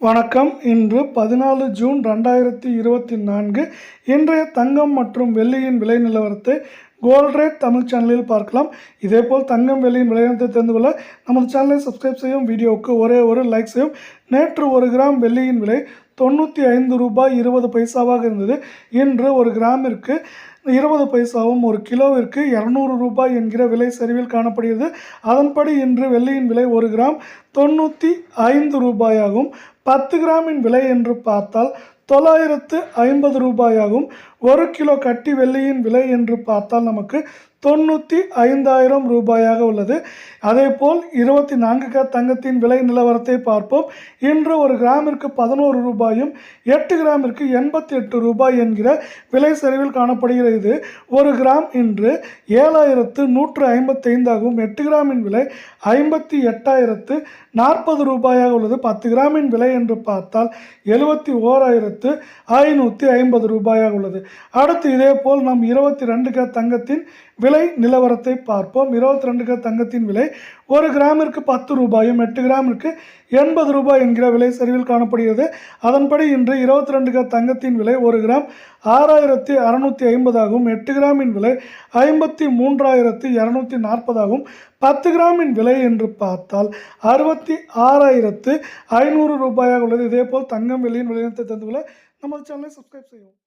வணக்கம். இன்று 14 ஜூன் 2024 இன்றைய தங்கம் மற்றும் வெள்ளியின் விலை நிலவரத்தை கோல்ட் ரேட் தமிழ் சேனலில் பார்க்கலாம். இதேபோல் தங்கம் வெள்ளியின் விலையினத்தை தெரிந்து கொள்ள நமது சேனலை சப்ஸ்கிரைப் செய்யும், வீடியோவுக்கு ஒரே ஒரு லைக் செய்யும். நேற்று 1 கிராம் வெள்ளியின் விலை 95 ரூபாய் 20 பைசாவாக இருந்தது. இன்று 1 கிராமிற்கு 20 பைசாவும் 1 கிலோவிற்கு 200 ரூபாய் என்கிற விலை சரிவில் காணப்படுகிறது. அதன்படி இன்று வெள்ளியின் விலை 1 கிராம் 95 ரூபாயாகும். 10 கிராமின் விலை என்று பார்த்தால் 950 ரூபாயாகும். 1 கிலோ கட்டி வெள்ளியின் விலை என்று பார்த்தால் நமக்கு 95,000 ரூபாயாக உள்ளது. அதேபோல் 24 கேரட் தங்கத்தின் விலை நிலவரத்தை பார்ப்போம். இன்று 1 கிராமிற்கு 11 ரூபாயும் 8 கிராமிற்கு 88 ரூபாய் என்கிற விலை சரிவில் காணப்படுகிறது. 1 கிராம் இன்று 7,155 ஆகவும் 8 கிராமின் விலை 58,040 ரூபாயாக உள்ளது. 10 கிராமின் விலை என்று பார்த்தால் 71,550 ரூபாயாக உள்ளது. அடுத்து இதேபோல் நாம் 22 கேரட் தங்கத்தின் விலை நிலவரத்தை பார்ப்போம். 22 கேரட் தங்கத்தின் விலை 1 கிராமிற்கு 10 ரூபாயும் 8 கிராமிற்கு 80 ரூபாய் என்கிற விலை சரிவில் காணப்படுகிறது. அதன்படி இன்று 22 கேரட் தங்கத்தின் விலை 1 கிராம் 6,650 ஆகவும் 8 கிராமின் விலை 53,240 ஆகும். 10 கிராமின் விலை என்று பார்த்தால் 66,500 ரூபாயாக உள்ளது. இதேபோல் தங்கம் வெள்ளியின் விலையினத்தை தெரிந்து கொள்ள நமது சேனலை சப்ஸ்கிரைப் செய்யவும்.